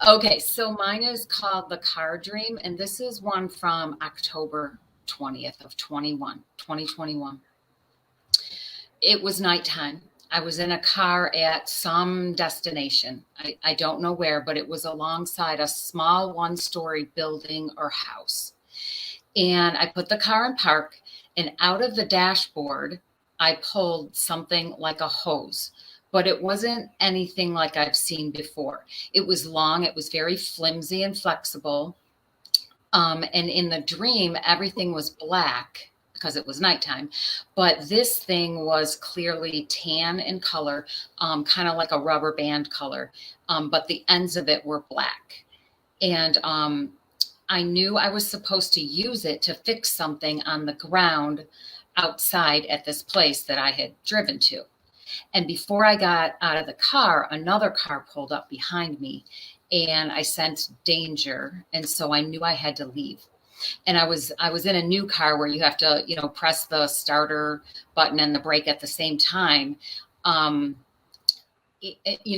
Okay, so mine is called The Car Dream, and this is one from October 20th of 2021. It was nighttime. I was in a car at some destination. I don't know where, but it was alongside a small one-story building or house. And I put the car in park, and out of the dashboard, I pulled something like a hose, but it wasn't anything like I've seen before. It was long, it was very flimsy and flexible. And in the dream, everything was black because it was nighttime, but this thing was clearly tan in color, kind of like a rubber band color, but the ends of it were black. And I knew I was supposed to use it to fix something on the ground outside at this place that I had driven to. And before I got out of the car, another car pulled up behind me, and I sensed danger. And so I knew I had to leave. And I was in a new car where you have to, press the starter button and the brake at the same time, in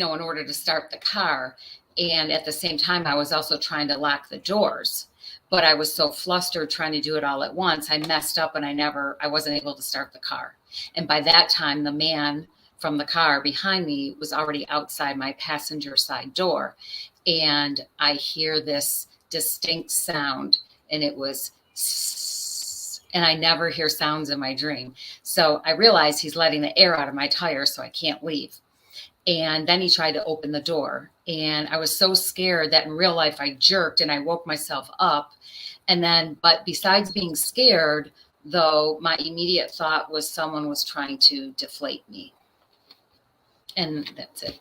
order to start the car. And at the same time, I was also trying to lock the doors. But I was so flustered trying to do it all at once, I messed up and I wasn't able to start the car. And by that time, the man from the car behind me was already outside my passenger side door. And I hear this distinct sound, and it was, and I never hear sounds in my dream. So I realized he's letting the air out of my tires, so I can't leave. And then he tried to open the door, and I was so scared that in real life I jerked and I woke myself up. But besides being scared, though, my immediate thought was someone was trying to deflate me. And that's it.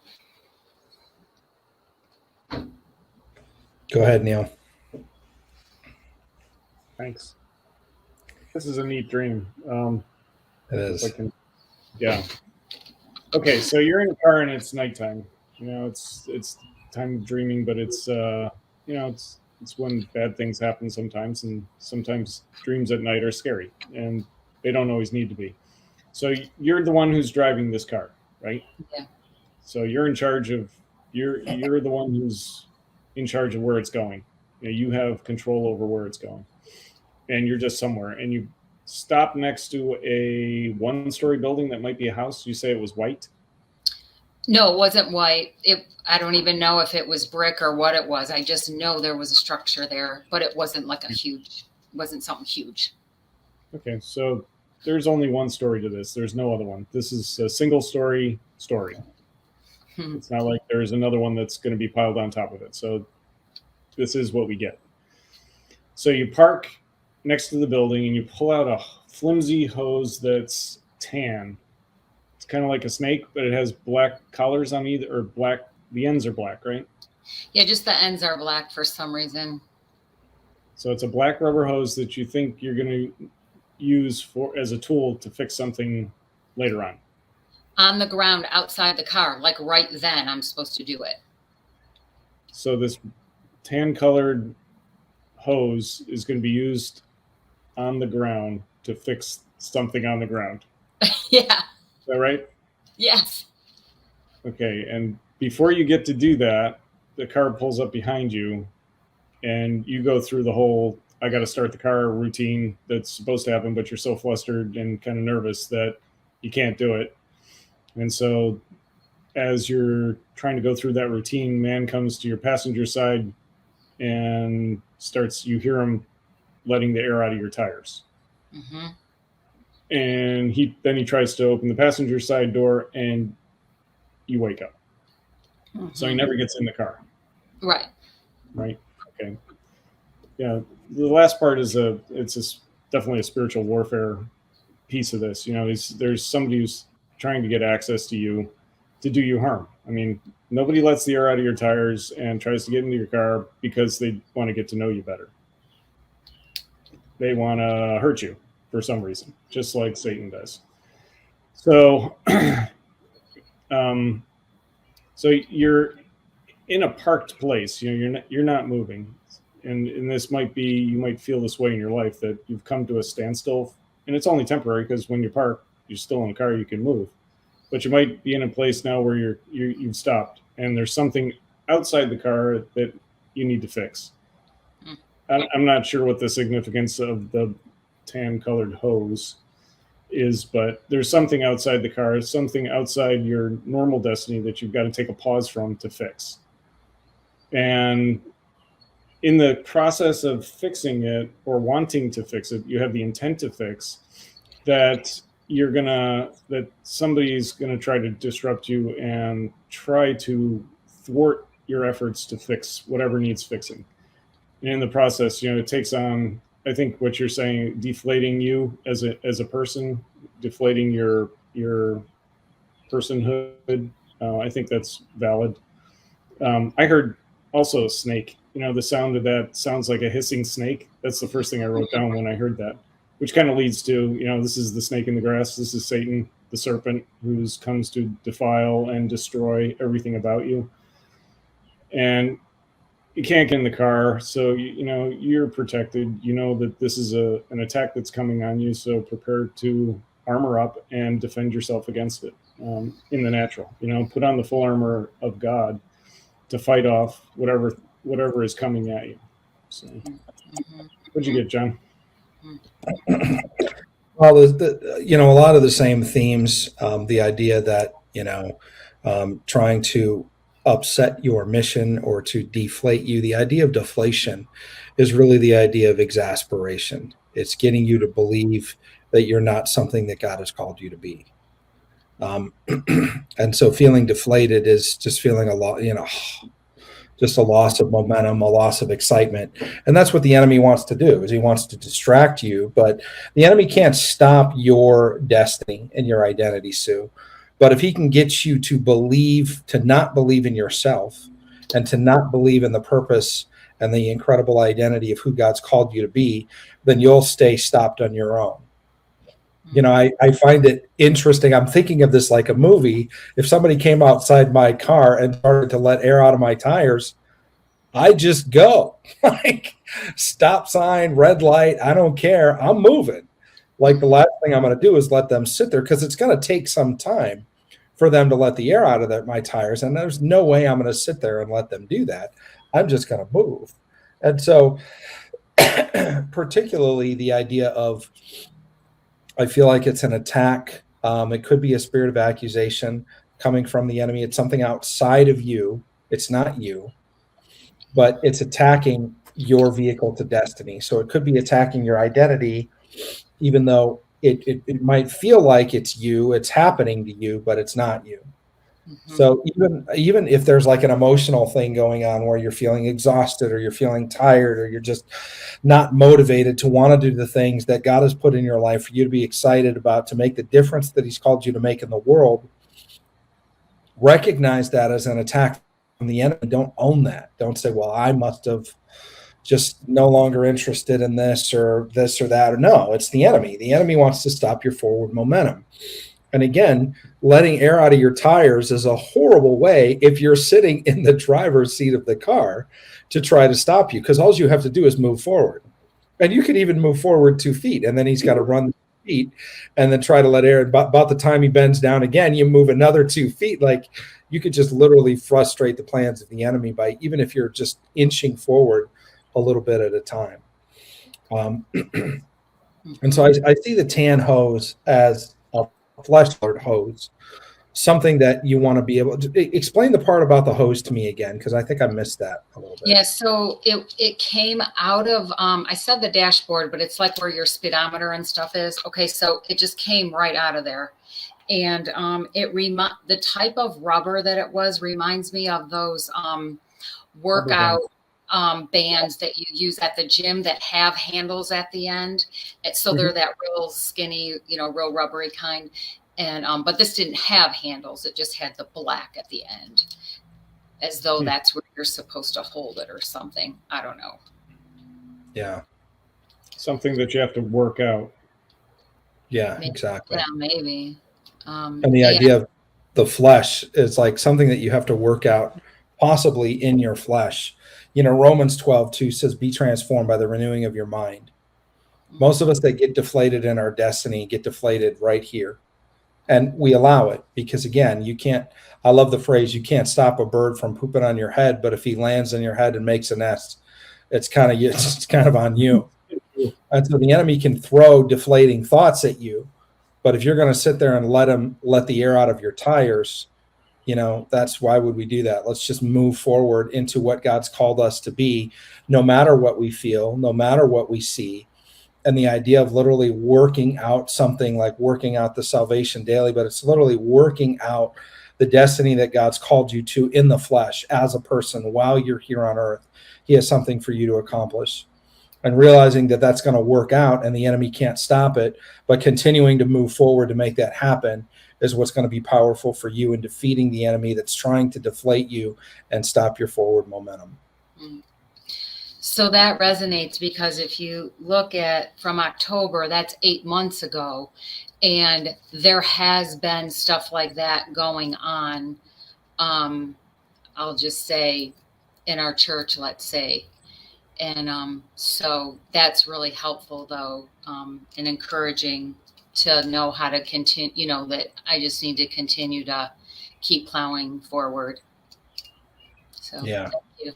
Go ahead, Neil. Thanks. This is a neat dream. It is. Yeah. Okay, so you're in a car and it's nighttime. It's time of dreaming, but it's when bad things happen sometimes, and sometimes dreams at night are scary, and they don't always need to be. So you're the one who's driving this car, right? Yeah. So you're in charge of you're the one who's in charge of where it's going. You have control over where it's going, and you're just somewhere, and you stop next to a one-story building that might be a house. You say it was white? No, it wasn't white. I don't even know if it was brick or what it was. I just know there was a structure there, but it wasn't wasn't something huge. Okay, so there's only one story to this. There's no other one. This is a single story. It's not like there's another one that's going to be piled on top of it. So this is what we get. So you park next to the building and you pull out a flimsy hose that's tan. It's kind of like a snake, but it has black collars on either, or black. The ends are black, right? Yeah, just the ends are black for some reason. So it's a black rubber hose that you think you're going to use as a tool to fix something later on. On the ground outside the car, like right then I'm supposed to do it. So this tan colored hose is going to be used on the ground to fix something on the ground. Yeah. Is that right? Yes. Okay. And before you get to do that, the car pulls up behind you and you go through the whole, I got to start the car routine that's supposed to happen, but you're so flustered and kind of nervous that you can't do it. And so as you're trying to go through that routine, man comes to your passenger side and you hear him letting the air out of your tires. Mm-hmm. And he tries to open the passenger side door and you wake up. Mm-hmm. So he never gets in the car. Right. Right. Okay. Yeah. The last part is definitely a spiritual warfare piece of this. There's somebody who's trying to get access to you to do you harm. I mean, nobody lets the air out of your tires and tries to get into your car because they want to get to know you better. They want to hurt you for some reason, just like Satan does. So, so you're in a parked place. You're not moving, and this might be, you might feel this way in your life, that you've come to a standstill, and it's only temporary because when you park, you're still in a car, you can move. But you might be in a place now where you've stopped, and there's something outside the car that you need to fix. I'm not sure what the significance of the tan colored hose is, but there's something outside the car, something outside your normal destiny that you've got to take a pause from to fix. And in the process of fixing it or wanting to fix it, you have the intent to fix that that somebody's gonna try to disrupt you and try to thwart your efforts to fix whatever needs fixing. And in the process, it takes on, I think what you're saying, deflating you as a person, deflating your personhood. I think that's valid. I heard also a snake. The sound of that sounds like a hissing snake. That's the first thing I wrote down when I heard that, which kind of leads to, this is the snake in the grass. This is Satan, the serpent, who comes to defile and destroy everything about you. And you can't get in the car, so you're protected. You know that this is an attack that's coming on you, so prepare to armor up and defend yourself against it in the natural. Put on the full armor of God to fight off whatever is coming at you. So, what'd you get, John? Well, a lot of the same themes. The idea that trying to upset your mission or to deflate you. The idea of deflation is really the idea of exasperation. It's getting you to believe that you're not something that God has called you to be. And so feeling deflated is just feeling a lot, just a loss of momentum, a loss of excitement. And that's what the enemy wants to do, is he wants to distract you. But the enemy can't stop your destiny and your identity, Sue. But if he can get you to not believe in yourself and to not believe in the purpose and the incredible identity of who God's called you to be, then you'll stay stopped on your own. I find it interesting. I'm thinking of this like a movie. If somebody came outside my car and started to let air out of my tires, I just go. Like, stop sign, red light, I don't care. I'm moving. Like, the last thing I'm going to do is let them sit there, because it's going to take some time for them to let the air out of my tires. And there's no way I'm going to sit there and let them do that. I'm just going to move. And so particularly the idea of, I feel like it's an attack. It could be a spirit of accusation coming from the enemy. It's something outside of you. It's not you, but it's attacking your vehicle to destiny. So it could be attacking your identity, even though it might feel like it's you, it's happening to you, but it's not you. Mm-hmm. So even if there's like an emotional thing going on where you're feeling exhausted or you're feeling tired or you're just not motivated to want to do the things that God has put in your life for you to be excited about, to make the difference that he's called you to make in the world, recognize that as an attack from the enemy. Don't own that. Don't say, well, I must have just no longer interested in this or that. Or no, it's the enemy. The enemy wants to stop your forward momentum. And again, letting air out of your tires is a horrible way, if you're sitting in the driver's seat of the car, to try to stop you, because all you have to do is move forward. And you could even move forward 2 feet, and then he's got to run 2 feet and then try to let air. About the time he bends down again, you move another 2 feet. Like, you could just literally frustrate the plans of the enemy by, even if you're just inching forward a little bit at a time. And so I see the tan hose as a flesh-colored hose, something that you want to be able to explain the part about the hose to me again, because I think I missed that a little bit. Yeah, so it came out of, I said the dashboard, but it's like where your speedometer and stuff is. Okay, so it just came right out of there. And the type of rubber that it was reminds me of those workout bands that you use at the gym that have handles at the end. So they're that real skinny, real rubbery kind. And but this didn't have handles. It just had the black at the end, as though that's where you're supposed to hold it or something. I don't know. Yeah. Something that you have to work out. Yeah, maybe, exactly. Yeah, maybe. And the idea of the flesh is like something that you have to work out, possibly in your flesh. Romans 12:2 says, be transformed by the renewing of your mind. Most of us that get deflated in our destiny get deflated right here. And we allow it because, again, you can't, I love the phrase, you can't stop a bird from pooping on your head, but if he lands on your head and makes a nest, it's kind of on you. And so the enemy can throw deflating thoughts at you, but if you're going to sit there and let the air out of your tires, that's why would we do that? Let's just move forward into what God's called us to be, no matter what we feel, no matter what we see. And the idea of literally working out something like working out the salvation daily, but it's literally working out the destiny that God's called you to in the flesh as a person while you're here on earth. He has something for you to accomplish. And realizing that that's going to work out and the enemy can't stop it, but continuing to move forward to make that happen is what's going to be powerful for you in defeating the enemy that's trying to deflate you and stop your forward momentum. So that resonates because if you look at from October, that's 8 months ago, and there has been stuff like that going on. I'll just say in our church, let's say. And so that's really helpful, though, and encouraging to know how to continue, that I just need to continue to keep plowing forward. So yeah. Thank you.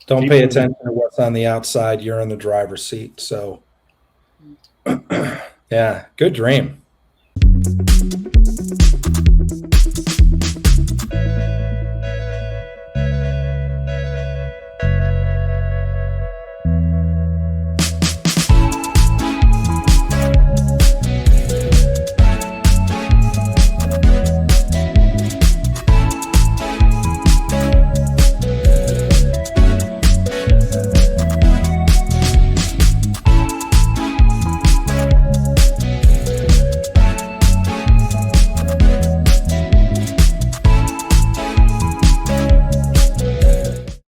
Don't pay attention to what's on the outside. You're in the driver's seat. So, yeah, good dream.